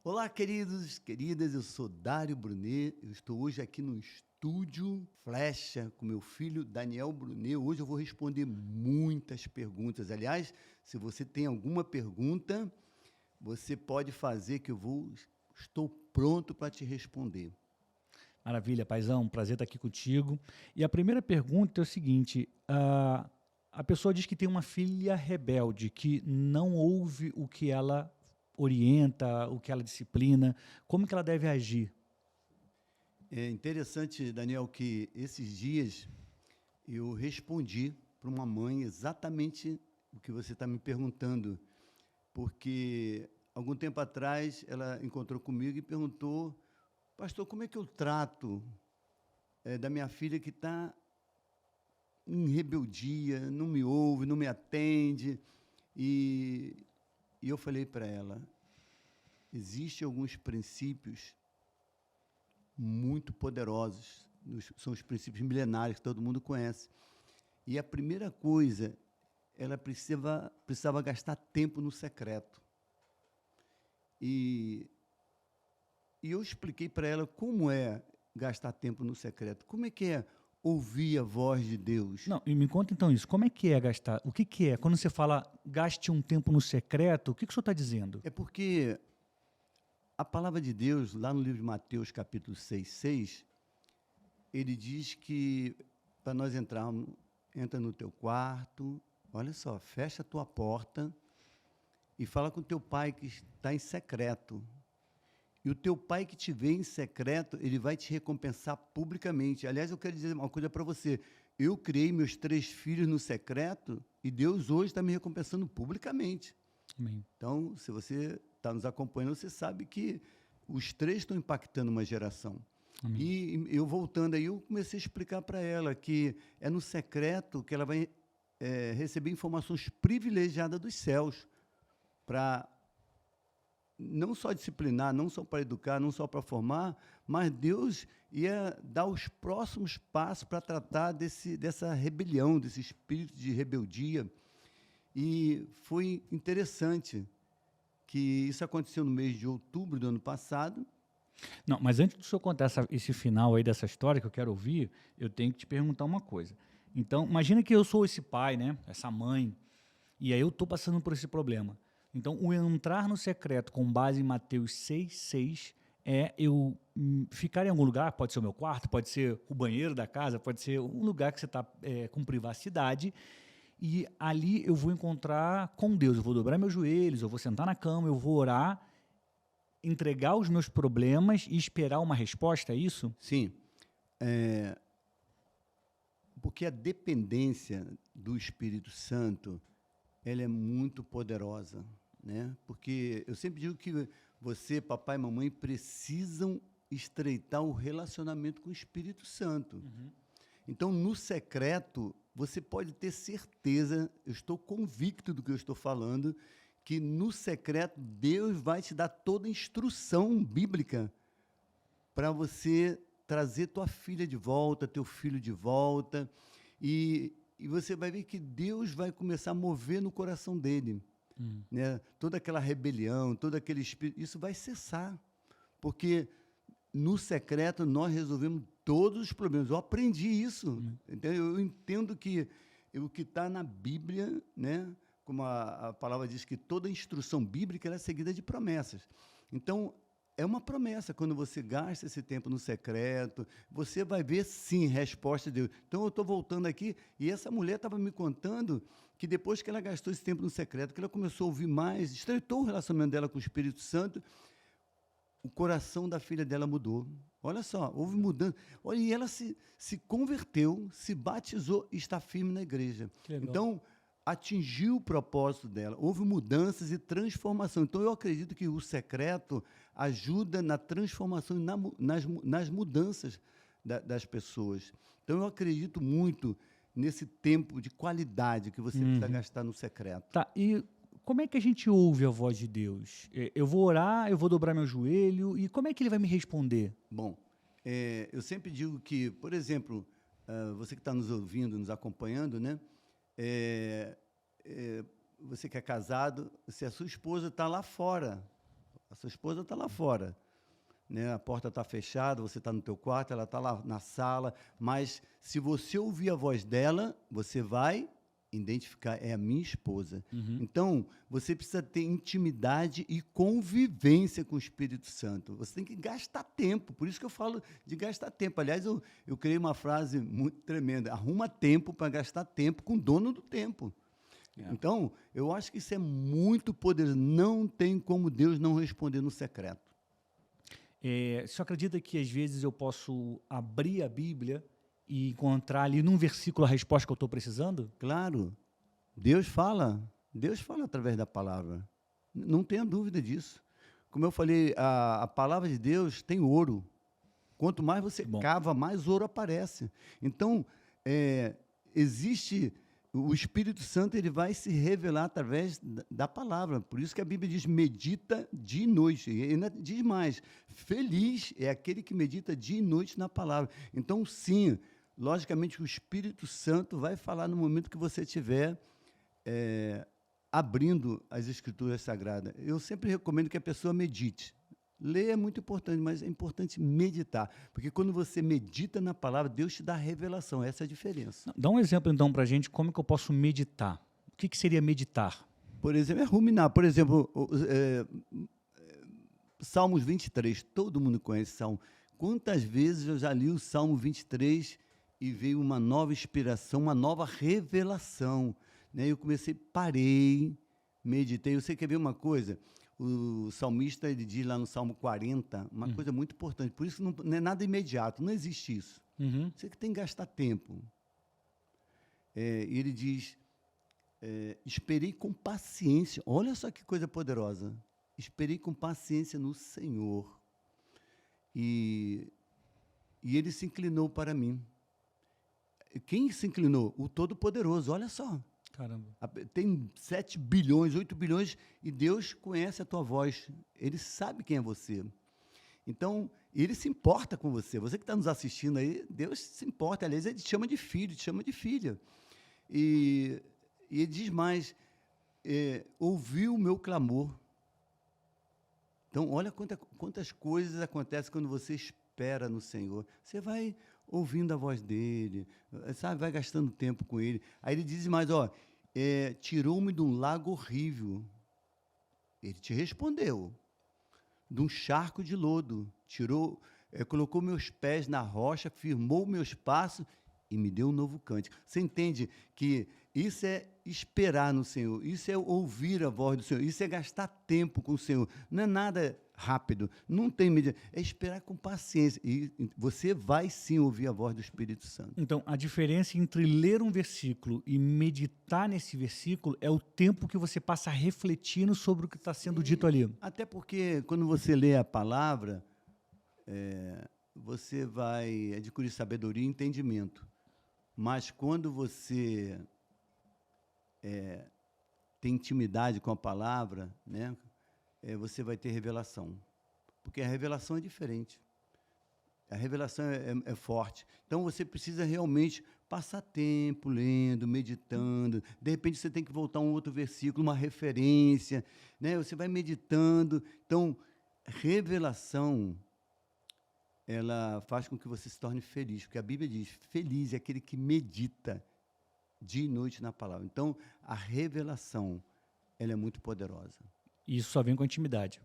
Olá, queridos, queridas, eu sou Dário Brunet, eu estou hoje aqui no estúdio Flecha com meu filho Daniel Brunet. Hoje eu vou responder muitas perguntas. Aliás, se você tem alguma pergunta, você pode fazer que estou pronto para te responder. Maravilha, paizão, prazer estar aqui contigo. E a primeira pergunta é o seguinte: a pessoa diz que tem uma filha rebelde, que não ouve o que ela orienta, o que ela disciplina. Como que ela deve agir? É interessante, Daniel, que esses dias eu respondi para uma mãe exatamente o que você está me perguntando, porque algum tempo atrás ela encontrou comigo e perguntou: pastor, como é que eu trato da minha filha que está em rebeldia, não me ouve, não me atende? E, e eu falei para ela: existem alguns princípios muito poderosos, são os princípios milenares que todo mundo conhece. E a primeira coisa, ela precisava gastar tempo no secreto. E eu expliquei para ela como é gastar tempo no secreto, como é que é ouvir a voz de Deus. Não, e me conta então isso, como é que é gastar? O que que é? Quando você fala gaste um tempo no secreto, o que que o senhor está dizendo? É porque a palavra de Deus, lá no livro de Mateus, capítulo 6, ele diz que para nós entrarmos, entra no teu quarto, olha só, fecha a tua porta e fala com o teu pai que está em secreto. E o teu pai que te vê em secreto, ele vai te recompensar publicamente. Aliás, eu quero dizer uma coisa para você. Eu criei meus 3 filhos no secreto e Deus hoje está me recompensando publicamente. Amém. Então, se você está nos acompanhando, você sabe que os 3 estão impactando uma geração. Amém. E eu voltando aí, eu comecei a explicar para ela que é no secreto que ela vai receber informações privilegiadas dos céus para não só disciplinar, não só para educar, não só para formar, mas Deus ia dar os próximos passos para tratar dessa rebelião, desse espírito de rebeldia. E foi interessante que isso aconteceu no mês de outubro do ano passado. Não, mas antes do senhor contar esse final aí dessa história que eu quero ouvir, eu tenho que te perguntar uma coisa. Então, imagina que eu sou esse pai, né? Essa mãe, e aí eu estou passando por esse problema. Então, o entrar no secreto com base em Mateus 6,6 é eu ficar em algum lugar, pode ser o meu quarto, pode ser o banheiro da casa, pode ser um lugar que você está com privacidade, e ali eu vou encontrar com Deus. Eu vou dobrar meus joelhos, eu vou sentar na cama, eu vou orar, entregar os meus problemas e esperar uma resposta, é isso? Sim, porque a dependência do Espírito Santo, ela é muito poderosa, né? Porque eu sempre digo que você, papai e mamãe, precisam estreitar o relacionamento com o Espírito Santo. Então, no secreto, você pode ter certeza, eu estou convicto do que eu estou falando, que no secreto Deus vai te dar toda a instrução bíblica para você trazer tua filha de volta, teu filho de volta, e você vai ver que Deus vai começar a mover no coração dele, né? Toda aquela rebelião, todo aquele espírito, isso vai cessar, porque no secreto nós resolvemos todos os problemas. Eu aprendi isso, entendeu? Eu entendo que o que está na Bíblia, né? Como a palavra diz que toda instrução bíblica ela é seguida de promessas. Então, é uma promessa, quando você gasta esse tempo no secreto, você vai ver, sim, resposta de Deus. Então, eu estou voltando aqui, e essa mulher estava me contando que depois que ela gastou esse tempo no secreto, que ela começou a ouvir mais, estreitou o relacionamento dela com o Espírito Santo, o coração da filha dela mudou. Olha só, houve mudança. Olha, e ela se converteu, se batizou e está firme na igreja. Que legal. Então, atingiu o propósito dela. Houve mudanças e transformação. Então, eu acredito que o secreto ajuda na transformação e nas mudanças das pessoas. Então, eu acredito muito nesse tempo de qualidade que você precisa gastar no secreto. Tá, e como é que a gente ouve a voz de Deus? Eu vou orar, eu vou dobrar meu joelho, e como é que ele vai me responder? Bom, eu sempre digo que, por exemplo, você que está nos ouvindo, nos acompanhando, né? Você que é casado, se a sua esposa está lá fora, A sua esposa está lá fora, né? A porta está fechada, você está no teu quarto, ela está lá na sala, mas se você ouvir a voz dela, você vai identificar, é a minha esposa. Então, você precisa ter intimidade e convivência com o Espírito Santo. Você tem que gastar tempo, por isso que eu falo de gastar tempo. Aliás, eu criei uma frase muito tremenda, arruma tempo para gastar tempo com o dono do tempo. Então, eu acho que isso é muito poderoso. Não tem como Deus não responder no secreto. Você acredita que às vezes eu posso abrir a Bíblia e encontrar ali num versículo a resposta que eu estou precisando? Claro, Deus fala através da palavra. Não tenha dúvida disso. Como eu falei, a palavra de Deus tem ouro. Quanto mais você cava, mais ouro aparece. Então, existe... O Espírito Santo, ele vai se revelar através da palavra. Por isso que a Bíblia diz, medita dia e noite. E ainda diz mais, feliz é aquele que medita dia e noite na palavra. Então, sim, logicamente, o Espírito Santo vai falar no momento que você estiver abrindo as Escrituras Sagradas. Eu sempre recomendo que a pessoa medite. Ler é muito importante, mas é importante meditar. Porque quando você medita na palavra, Deus te dá revelação. Essa é a diferença. Dá um exemplo, então, para a gente, como que eu posso meditar. O que seria meditar? Por exemplo, é ruminar. Por exemplo, Salmos 23, todo mundo conhece Salmo. Quantas vezes eu já li o Salmo 23 e veio uma nova inspiração, uma nova revelação, né? Eu parei, meditei. Você quer ver uma coisa? O salmista, ele diz lá no Salmo 40, uma coisa muito importante. Por isso não é nada imediato, não existe isso. Você que tem que gastar tempo. Ele diz, esperei com paciência. Olha só que coisa poderosa. Esperei com paciência no Senhor. E ele se inclinou para mim. Quem se inclinou? O Todo-Poderoso, olha só. Caramba. Tem 7 bilhões, 8 bilhões, e Deus conhece a tua voz. Ele sabe quem é você. Então, ele se importa com você. Você que está nos assistindo aí, Deus se importa. Aliás, ele te chama de filho, te chama de filha. E ele diz mais, ouviu o meu clamor. Então, olha quantas coisas acontecem quando você espera no Senhor. Você vai ouvindo a voz dele, sabe, vai gastando tempo com ele. Aí ele diz mais, tirou-me de um lago horrível. Ele te respondeu. De um charco de lodo. Colocou meus pés na rocha, firmou meus passos e me deu um novo cântico. Você entende que isso é esperar no Senhor, isso é ouvir a voz do Senhor, isso é gastar tempo com o Senhor. Não é nada rápido, não tem medida, é esperar com paciência. E você vai sim ouvir a voz do Espírito Santo. Então, a diferença entre ler um versículo e meditar nesse versículo é o tempo que você passa refletindo sobre o que está sendo dito ali. Até porque, quando você lê a palavra, você vai adquirir sabedoria e entendimento. Mas quando você tem intimidade com a palavra, né, você vai ter revelação. Porque a revelação é diferente. A revelação é forte. Então, você precisa realmente passar tempo lendo, meditando. De repente, você tem que voltar a um outro versículo, uma referência, né? Você vai meditando. Então, revelação, ela faz com que você se torne feliz. Porque a Bíblia diz, feliz é aquele que medita dia e noite na palavra. Então, a revelação, ela é muito poderosa. Isso só vem com a intimidade.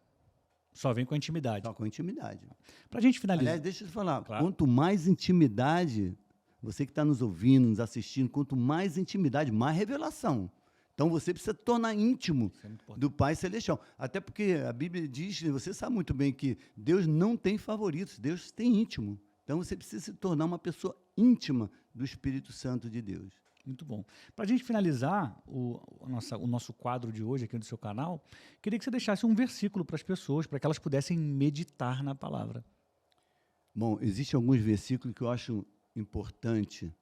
Só vem com a intimidade. Só com a intimidade. Para a gente finalizar. Aliás, deixa eu te falar, Claro. Quanto mais intimidade, você que está nos ouvindo, nos assistindo, quanto mais intimidade, mais revelação. Então, você precisa tornar íntimo do Pai Celestial. Até porque a Bíblia diz, você sabe muito bem que Deus não tem favoritos, Deus tem íntimo. Então, você precisa se tornar uma pessoa íntima do Espírito Santo de Deus. Muito bom. Para a gente finalizar o nosso quadro de hoje aqui no seu canal, queria que você deixasse um versículo para as pessoas, para que elas pudessem meditar na palavra. Bom, existem alguns versículos que eu acho importante.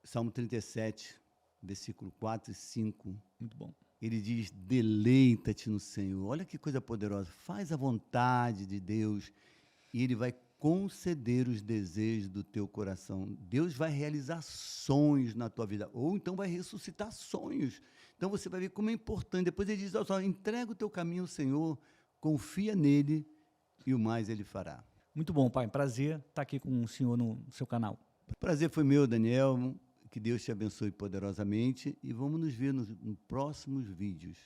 Salmo 37, versículo 4 e 5. Muito bom. Ele diz, deleita-te no Senhor. Olha que coisa poderosa. Faz a vontade de Deus e Ele vai conceder os desejos do teu coração. Deus vai realizar sonhos na tua vida, ou então vai ressuscitar sonhos. Então você vai ver como é importante. Depois ele diz, olha só, entrega o teu caminho ao Senhor, confia nele e o mais ele fará. Muito bom, pai. Prazer estar aqui com o senhor no seu canal. O prazer foi meu, Daniel. Que Deus te abençoe poderosamente e vamos nos ver nos próximos vídeos.